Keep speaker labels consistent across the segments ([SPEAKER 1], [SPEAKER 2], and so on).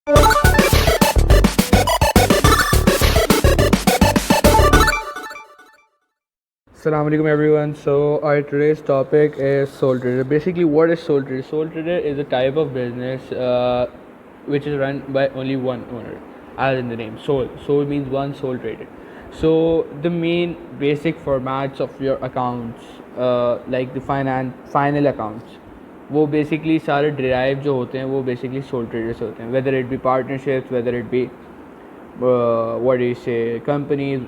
[SPEAKER 1] Assalamu alaikum everyone. So our today's topic is sole trader. Basically, what is sole trader? Sole trader is a type of business which is run by only one owner, as in the name. Sole. Sole means one, sole trader. So the main basic formats of your accounts, like the final accounts, वो basically सारे derive जो होते हैं वो basically sole traders होते हैं. Whether it be partnerships, whether it be what do you say, companies,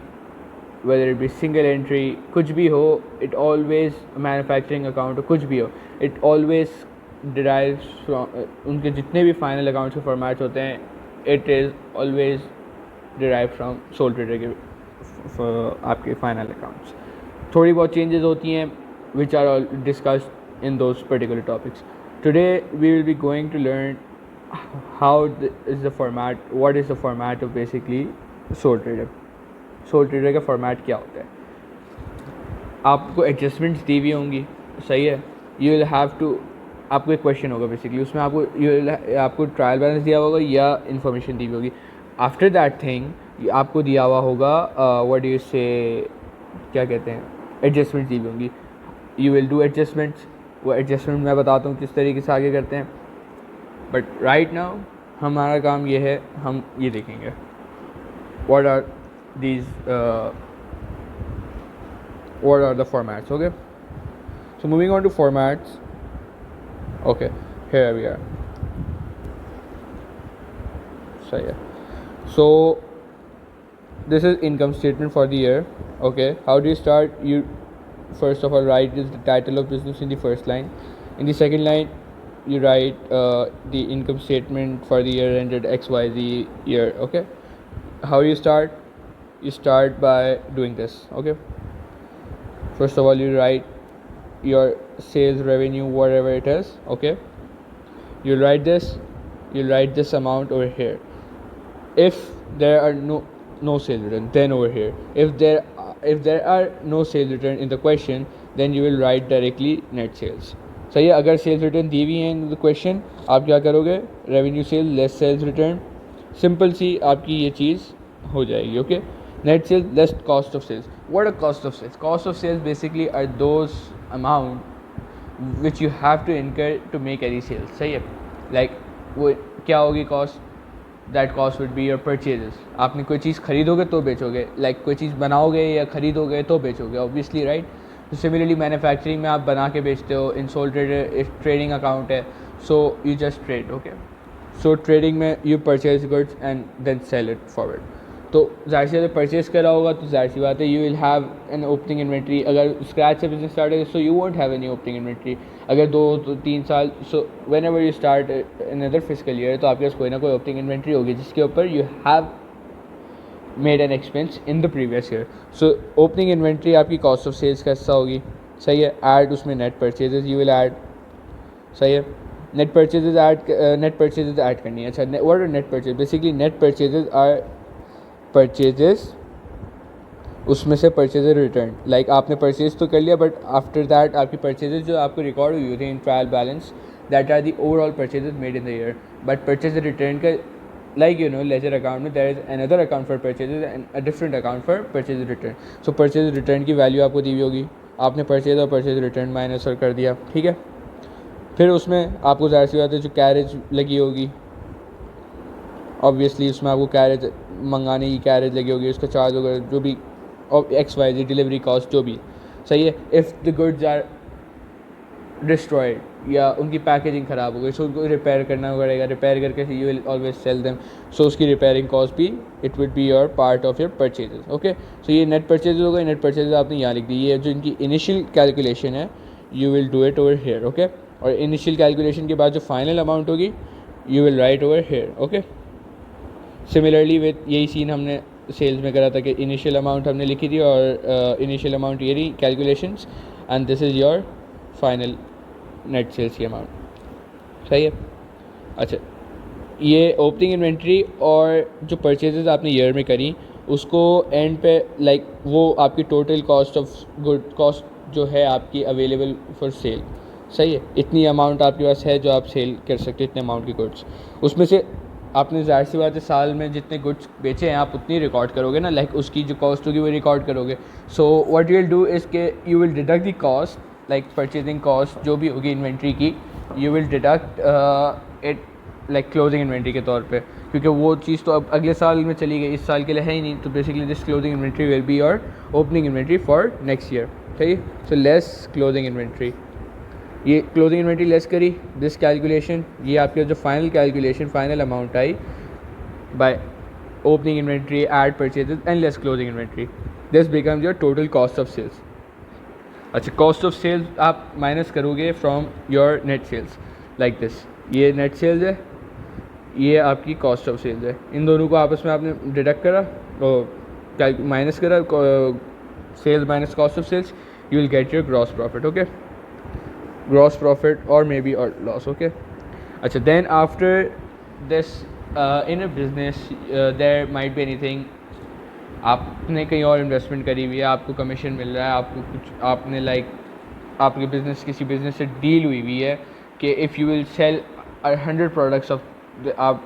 [SPEAKER 1] whether it be single entry, कुछ भी हो, it always manufacturing account हो, कुछ भी हो, it always derives from उनके जितने भी final accounts के formats होते हैं, it is always derived from sole trader के आपके final accounts. थोड़ी बहुत changes होती हैं which are all discussed in those particular topics. Today we will be going to learn what is the format of basically sole trader. Soul trader का format क्या होता है. आपको एडजस्टमेंट्स दी हुई होंगी, सही है. यू विल हैव टू, आपको एक क्वेश्चन होगा बेसिकली, उसमें आपको ट्रायल बैलेंस दिया होगा या इन्फॉर्मेशन दी हुई होगी. आफ्टर दैट थिंग आपको दिया हुआ होगा व्हाट यू से, क्या कहते हैं, एडजस्टमेंट्स दी हुई होंगी. You will do adjustments. वो एडजस्टमेंट मैं बताता हूँ किस तरीके से आगे करते हैं. बट राइट नाउ हमारा काम ये है, हम ये देखेंगे what are these what are the formats. Okay, so moving on to formats. Okay, here we are. So this is income statement for the year. Okay, how do you start? You first of all write is the title of business in the first line. In the second line you write the income statement for the year ended XYZ year. Okay, how you start? You start by doing this. Okay, first of all you write your sales revenue, whatever it is. Okay, you'll write this amount over here. If there are no sales return, then over here. If there are no sales return in the question, then you will write directly net sales. सही है. अगर sales return the हुई है in the question, आप क्या करोगे, revenue sale less sales return. Simple सी आपकी ये चीज़ हो जाएगी. Okay, net sales less cost of sales. What are cost of sales? Cost of sales basically are those amount which you have to incur to make any sales. सही है. Like वो क्या होगी cost? That cost would be your purchases. आपने कोई चीज़ खरीदोगे तो बेचोगे, like कोई चीज़ बनाओगे या खरीदोगे तो बेचोगे, obviously, right? So similarly manufacturing में आप बना के बेचते हो. In sole trader if trading account है, so you just trade. Okay, so trading में you purchase goods and then sell it forward. तो ज़ाहिर सी अगर परचेज करा होगा तो ज़ाहिर सी बात है you will have an opening inventory. अगर स्क्रैच से बिजनेस स्टार्ट है so you won't have any opening inventory. अगर 2-3 साल, so when ever you start another physical year, तो आपके पास कोई ना कोई ओपनिंग इन्वेंट्री होगी जिसके ऊपर you have made an expense in the previous year. So opening inventory आपकी कॉस्ट ऑफ सेल्स का हिस्सा होगी. सही है. ऐड उसमें net purchases you will add. सही है. नेट परचेजेज ऐड करनी है. अच्छा, what are net purchase? Basically net purchases are purchases, उसमें से परचेज रिटर्न. लाइक आपने परचेज तो कर लिया बट आफ्टर दैट आपकी परचेजेस जो आपको रिकॉर्ड हुई थी in trial balance, that are the overall purchases made in the year. But purchase return का, like you know, ledger account में there is another account for purchases and a different account for purchase return. So purchase return की value आपको दी हुई होगी. आपने purchase और purchase return minus और कर दिया. ठीक है. फिर उसमें आपको ज़ाहिर सी बात है जो कैरेज लगी होगी, ऑब्वियसली उसमें आपको कैरेज मंगाने की कैरेज लगी होगी, उसका चार्ज होगा जो भी, और XYZ डिलीवरी कॉस्ट जो भी. सही है. If the goods are destroyed या उनकी पैकेजिंग ख़राब हो गई, सो उनको रिपेयर करना पड़ेगा. रिपेयर करके you will always sell them. So उसकी रिपेयरिंग कॉस्ट भी it will be your part of your purchases. Okay, so ये नेट परचेज हो गए. नेट परचेज आपने यहाँ लिख दी. ये जो इनकी इनिशियल कैलकुलेशन है you will do it over here. Okay, और इनिशियल कैलकुलेशन के बाद जो फाइनल अमाउंट होगी you will right over here. Okay, similarly with यही सीन हमने सेल्स में करा था कि इनिशियल अमाउंट हमने लिखी थी और इनिशियल अमाउंट ये रही calculations, and this is your final net sales की अमाउंट. सही है. अच्छा, ये ओपनिंग इन्वेंट्री और जो परचेजेस आपने ईयर में करी उसको एंड पे लाइक वो आपकी total cost of good cost जो है आपकी अवेलेबल फॉर सेल. सही है. इतनी अमाउंट आपके पास है जो आप सेल कर सकते हैं, इतने अमाउंट की गुड्स. उसमें से आपने ज़ाहिर सी बात है साल में जितने गुड्स बेचे हैं आप उतनी रिकॉर्ड करोगे ना, लाइक उसकी जो कॉस्ट होगी वो रिकॉर्ड करोगे. So what you will do is के you will deduct the cost, like purchasing cost जो भी होगी इन्वेंट्री की, you will deduct it like closing inventory के तौर पे, क्योंकि वो चीज़ तो अब अगले साल में चली गई, इस साल के लिए है ही नहीं. तो basically this closing inventory will be your opening inventory for next year. सही. सो लेस क्लोजिंग इन्वेंट्री, ये क्लोजिंग इन्वेंट्री लेस करी, दिस कैलकुलेशन, ये आपके जो final calculation final amount I by opening inventory add purchases and less closing inventory, this becomes your total cost of sales. अच्छा, cost of sales आप minus करोगे from your net sales like this. ये net sales है, ये आपकी cost of sales है. इन दोनों को आपस में आपने डिडक्ट करा और माइनस करा, sales minus cost of sales, you will get your gross profit. Okay, gross profit or maybe or loss. Okay, अच्छा, then after this in a business there might be anything, आपने कहीं और investment करी हुई है, आपको commission मिल रहा है, आपको कुछ आपने लाइक आपके बिजनेस किसी बिजनेस से डील हुई हुई है कि if you will sell 100 products of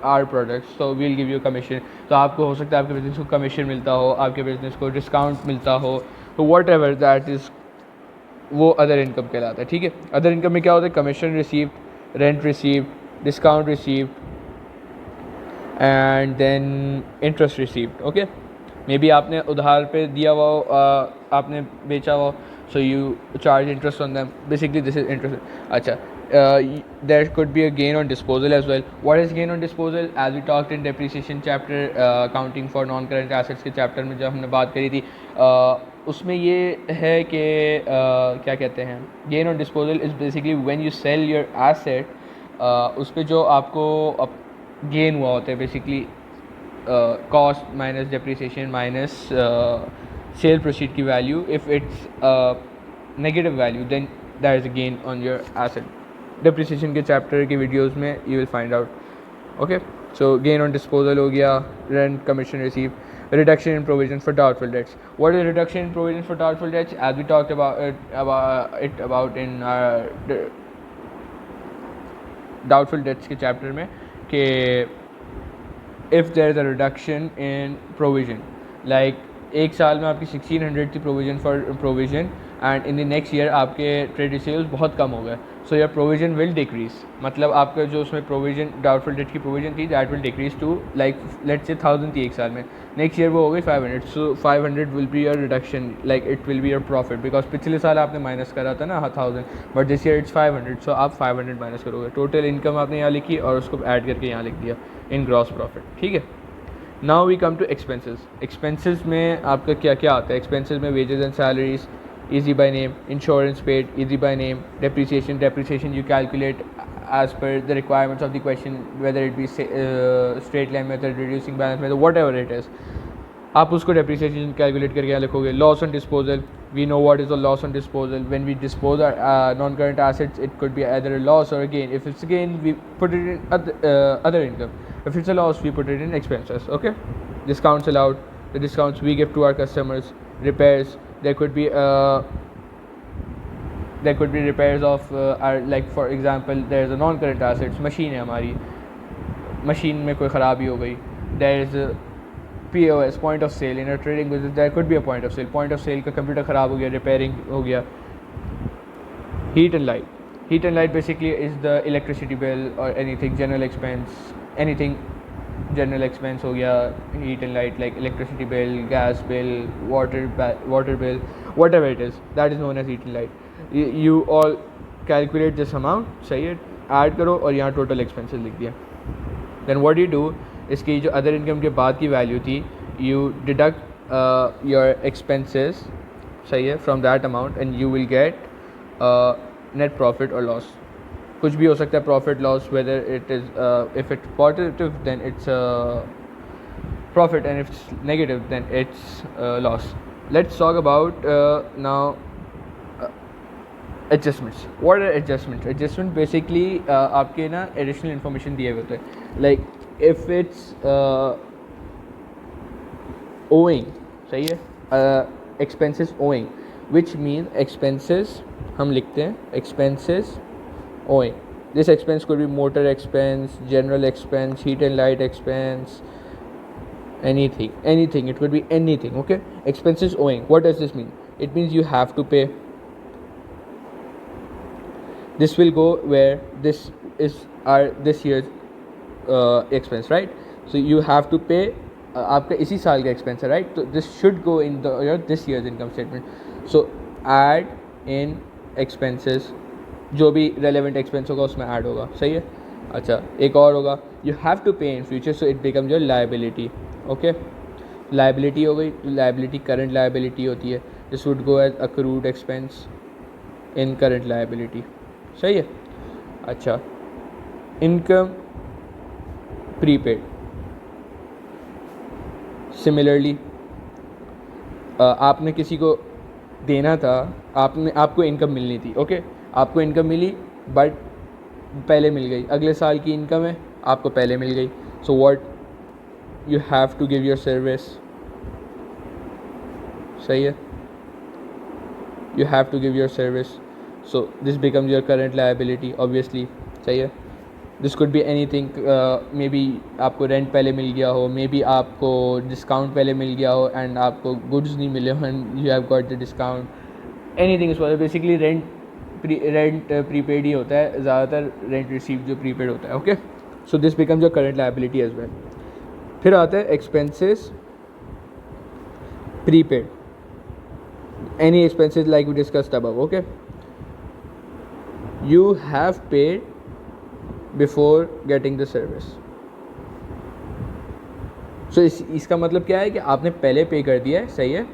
[SPEAKER 1] our products तो वील गिव यू कमीशन. तो आपको हो सकता है आपके बिजनेस को कमीशन मिलता हो, आपके बिजनेस को डिस्काउंट मिलता हो, तो वॉट एवर दैट इज़ वो अदर इनकम कहलाता है. ठीक है, अदर इनकम में क्या होता है, commission received, rent received, discount received and then interest received. Okay, may be आपने उधार पे दिया हुआ हो, आपने बेचा हुआ, so you charge interest on them, basically this is interest. अच्छा, there could be a gain on disposal as well. What is gain on disposal? As we talked in depreciation chapter, accounting for non-current assets के chapter में जब हमने बात करी थी, उसमें ये है कि क्या कहते हैं, gain on disposal is basically when you sell your asset, उस पर जो आपको gain हुआ होता है, basically cost minus depreciation minus sale proceed की value. If it's negative value, then there is a gain on your asset. Depreciation के chapter की वीडियोस में you will find out. Okay, so gain on disposal हो गया, rent, commission receive, reduction in provision for doubtful debts. What is reduction in provision for doubtful debts? As we talked about in doubtful debts के chapter में कि if there is a reduction in provision, like एक साल में आपकी 1600 थी provision for provision and in the next year आपके trade receives बहुत कम हो गए, so your provision will decrease. मतलब आपका जो उसमें प्रोविजन डाउटफुल डेट की प्रोविजन थी that will decrease to like let's say 1000 थी एक साल में, नेक्स्ट ईयर वो हो गई 500, सो 500 will be your reduction, like it will be your profit, because पिछले साल आपने माइनस करा था ना 1000, बट दिस ईयर इट्स 500, सो आप 500 माइनस करोगे. टोटल इनकम आपने यहाँ लिखी और उसको ऐड करके यहाँ लिख दिया इन ग्रॉस प्रॉफिट. ठीक है, now we come to expenses. Expenses में आपका क्या क्या आता है? एक्सपेंसेस में wages and salaries, easy by name, insurance paid, easy by name, depreciation you calculate as per the requirements of the question, whether it be straight line method, reducing balance method, whatever it is, आप उसको depreciation calculate करके यहाँ लिखोगे. Loss on disposal, we know what is the loss on disposal. When we dispose non current assets it could be either a loss or a gain. If it's gain we put it in other income, if it's a loss we put it in expenses. Okay, discounts allowed, the discounts we give to our customers. Repairs, there could be repairs of our, like for example there is a non current assets, machine है हमारी, machine में कोई ख़राबी हो गई, there is a POS, point of sale. In a trading business there could be a point of sale. Point of sale का computer ख़राब हो गया, रिपेयरिंग हो गया. Heat and light, heat and light basically is the electricity bill or anything general expense, anything general expense हो गया, heat and light, like electricity bill, gas bill, water bill, whatever it is, that is known as heat and light. You all calculate this amount, सही है, add करो और यहाँ total expenses लिख दिया. Then what you do, इसकी जो other income के बाद की वैल्यू थी, यू डिडक्ट योर एक्सपेंसेस, सही है, from that amount and you will get net profit और लॉस. कुछ भी हो सकता है, profit loss, whether it is if it's positive then it's profit and if it's negative then it's loss. Let's talk about now adjustments. What are adjustment? Adjustment basically आपके ना additional information दिए हुए होते हैं, लाइक इफ इट्स ओइंग, सही है, expenses owing, which mean expenses हम लिखते हैं expenses owing, This expense could be motor expense, general expense, heat and light expense, anything. It could be anything. Okay, expenses owing. What does this mean? It means you have to pay. This will go where this is this year's expense, right? So you have to pay. आपका इसी साल का expense है, right? So this should go in this year's income statement. So add in expenses, जो भी relevant expense होगा उसमें add होगा, सही है. अच्छा, एक और होगा, you have to pay in future, so it becomes your liability. Okay, liability हो गई. liability current liability होती है. This would go as accrued expense in current liability. सही है. अच्छा, income prepaid. Similarly, आपने किसी को देना था, आपको इनकम मिलनी थी. ओके, आपको इनकम मिली बट पहले मिल गई. अगले साल की इनकम है, आपको पहले मिल गई. So what you have to give your service. सही है, you have to give your service. So this becomes your current liability obviously. सही है. This could be anything. Maybe आपको रेंट पहले मिल गया हो, मे बी आपको डिस्काउंट पहले मिल गया हो एंड आपको गुड्स नहीं मिले हो and you have got the discount. Anything is possible. Basically rent prepaid ही होता है ज़्यादातर. रेंट रिसीव जो प्रीपेड होता है. Okay, so this becomes your current liability as well. फिर आता है expenses prepaid. Any expenses like we discussed above. Okay, you have paid before getting the service. So इसका मतलब क्या है कि आपने पहले पे कर दिया है, सही है,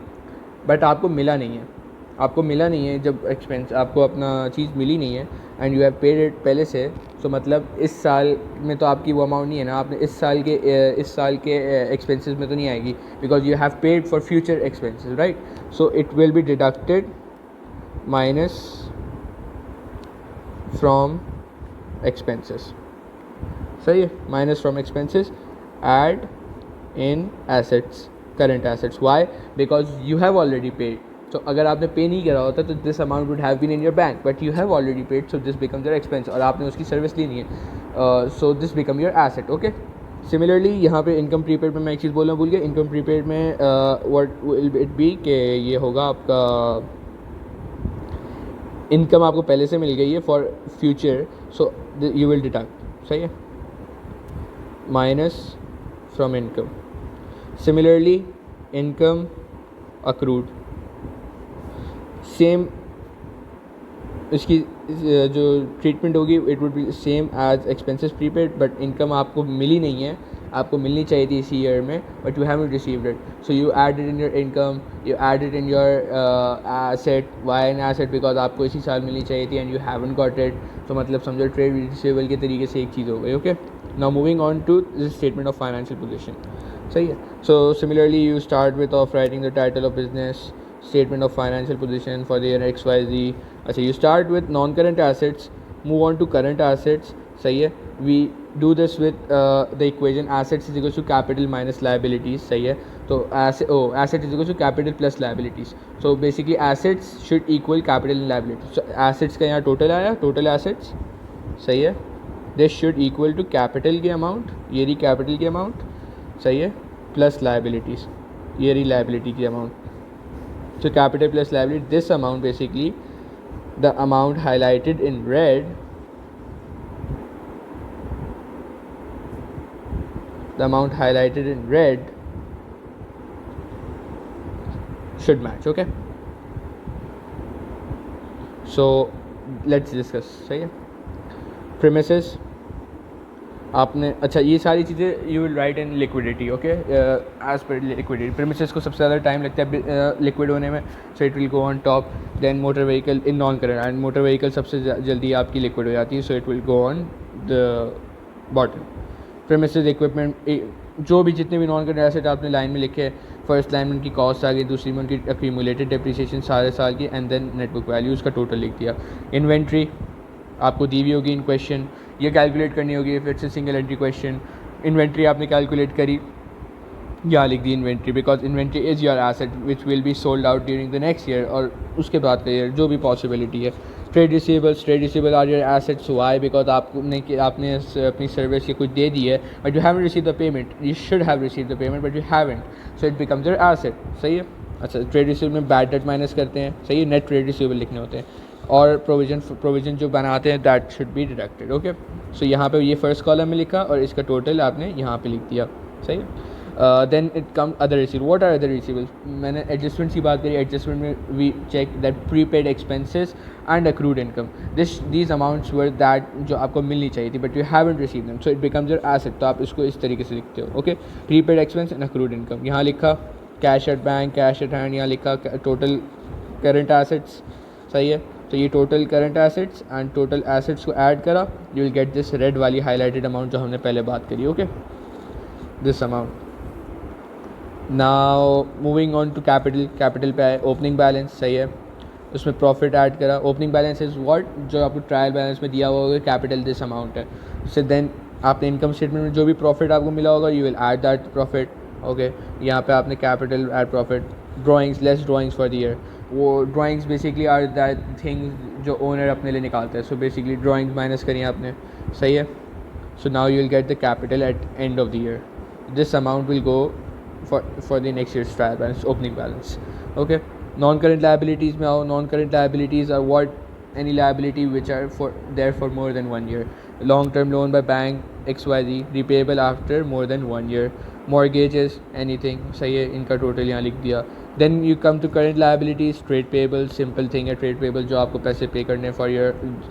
[SPEAKER 1] बट आपको मिला नहीं है. आपको मिला नहीं है जब एक्सपेंस, आपको अपना चीज़ मिली नहीं है and you have paid it पहले से. सो मतलब इस साल में तो आपकी वो अमाउंट नहीं है ना. आपने इस साल के एक्सपेंसेस में तो नहीं आएगी because you have paid for future expenses, right. So it will be deducted minus from expenses. सही है, minus from expenses, add in assets, current assets. Why? Because you have already paid. So अगर आपने पे नहीं करा होता तो this amount would have been in your bank, but you have already paid, so this becomes your expense. और आपने उसकी सर्विस ली नहीं है, so this become your asset. Okay. Similarly यहाँ पे इनकम प्रीपेड में मैं एक चीज़ बोलना भूल गया. इनकम प्रीपेड में what will it be कि ये होगा आपका इनकम आपको पहले से मिल गई है for future, so you will deduct. सही है, minus from income. Similarly income accrued, same इसकी जो ट्रीटमेंट होगी it would be same as expenses prepaid. But income आपको मिली नहीं है, आपको मिलनी चाहिए थी इसी ईयर में, but you haven't received it. So you add it in your income, you add it in your asset. Why an asset? Because आपको इसी साल मिलनी चाहिए थी and you haven't got it. तो मतलब समझो ट्रेड रिसीवेबल के तरीके से एक चीज़ हो गई. Okay, now moving on to this statement of financial position. सही है. So similarly you start with of writing the title of business, statement of financial position for the year XYZ. अच्छा, you start with non-current assets, move on to current assets. सही है. We do this with the equation assets is equal to capital minus liabilities. सही है. तो asset is equal to capital plus liabilities. So basically assets should equal capital and liabilities. So assets का यहाँ total आया, total assets. सही है. This should equal to capital की amount, ये रही capital की amount. सही है, plus liabilities, ये रही liability की amount. So capital plus liability, this amount basically, the amount highlighted in red, should match. Okay, so let's discuss. सही है. Premises आपने, अच्छा ये सारी चीज़ें you will write in liquidity. Okay, as per liquidity. Premises को सबसे ज़्यादा टाइम लगता है लिक्विड होने में, so it will go on top. Then motor vehicle in non current, and motor vehicle सबसे जल्दी आपकी लिक्विड हो जाती है, so it will go on the bottom. Premises equipment, जो भी जितने भी नॉन करंट एसेट आपने लाइन में लिखे, फर्स्ट लाइन में उनकी कॉस्ट आ गई, दूसरी में उनकी एक्यूमुलेटेड डेप्रिसिएशन सारे साल की, and then net book value उसका टोटल लिख दिया. इन्वेंट्री आपको दी हुई होगी इन क्वेश्चन, ये कैलकुलेट करनी होगी. If it's a single entry question, inventory आपने कैलकुलेट करी, यहाँ लिख दी inventory, because inventory is your asset which will be sold out during the next year, और उसके बाद का ईयर जो भी पॉसिबिलिटी है. Trade receivable are your assets why because आपने अपनी सर्विस की कुछ दे दी है but you haven't receive the payment, you should have receive the payment but you haven't, so it becomes your asset. सही है। अच्छा, ट्रेड रिसीवेबल में बैड डेट माइनस करते हैं, सही है, नेट ट्रेड रिसीवेबल लिखने होते हैं, और प्रोविजन जो बनाते हैं that should be deducted. Okay, so यहाँ पे ये फर्स्ट कॉलम में लिखा और इसका टोटल आपने यहाँ पे लिख दिया। सही है। Then it come other receivable. What are other receivables? मैंने एडजस्टमेंट्स की बात करी। एडजस्टमेंट में we check that prepaid expenses and accrued income, these amounts were that जो आपको मिलनी चाहिए थी but you haven't receive them, so it becomes your asset. तो आप इसको इस तरीके से लिखते हो। Okay, prepaid expense and accrued income, यहाँ लिखा cash at bank, cash at hand, यहाँ लिखा टोटल करंट एसेट्स। सही है। तो ये total current assets and total assets को ऐड करा, you will get this red वाली हाईलाइटेड अमाउंट जो हमने पहले बात करी। Okay, this amount. Now moving on to capital पे आए, ओपनिंग बैलेंस। सही है, उसमें प्रॉफिट ऐड करा। ओपनिंग बैलेंस इज़ व्हाट, जो आपको ट्रायल बैलेंस में दिया हुआ होगा कैपिटल दिस अमाउंट है। सो देन आपने इनकम स्टेटमेंट में जो भी प्रॉफिट आपको मिला होगा you will add that profit. Okay, यहाँ पे आपने capital add profit. Drawings, less drawings for the year, वो drawings basically are that things जो ओनर अपने लिए निकालते हैं, सो बेसिकली ड्राइंग्स माइनस करिए आपने। सही है। So now you will get the capital eight end of the year, this amount will go for the next year's trial balance, opening balance. Okay, non-current liabilities में आओ। non-current liabilities are what, any liability which are there for more than 1 year. long-term loan by bank XYZ repayable after more than 1 year. mortgages, anything। सही है, इनका total यहाँ लिख दिया। then you come to current liabilities, trade payables, simple thing है trade payable, जो आपको पैसे पे करने for your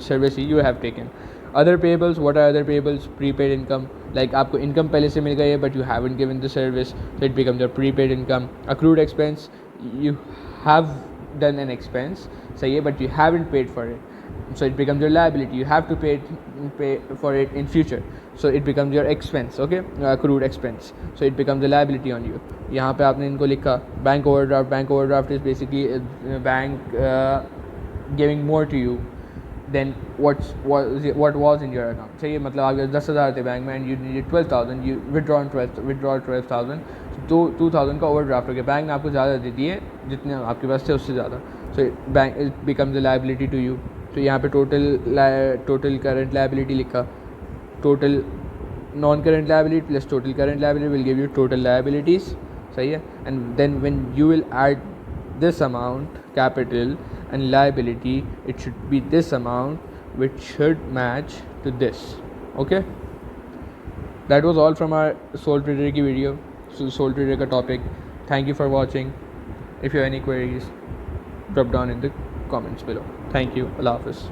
[SPEAKER 1] service you have taken. Other payables, what are other payables? Prepaid income, like आपको इनकम पहले से मिल गई है but you haven't given the service, so it becomes your prepaid income. Accrued expense, you have done an expense, सही है, but you haven't paid for it, so it becomes your liability, you have to pay for it in future, so it becomes your expense. Okay, accrued expense, so it becomes a liability on you. यहाँ पे आपने इनको लिखा bank overdraft. Bank overdraft is basically bank giving more to you then what was in your account. सही है, मतलब आपके 10,000 थे बैंक में and you needed 12,000, you withdraw 12,000, तो 2,000 का ओवरड्राफ्ट हो गया। बैंक ने आपको ज़्यादा दे दिए जितने आपके पास थे उससे ज़्यादा, so bank it becomes a liability to you. तो यहाँ पे टोटल करंट लायबिलिटी लिखा, total non current liability plus total current liability will give you total liabilities. सही है। And then when you will add this amount, capital and liability, it should be this amount which should match to this. Okay, that was all from our sole trader ki video, so sole trader ka topic. Thank you for watching. If you have any queries, drop down in the comments below. Thank you. Allah Hafiz.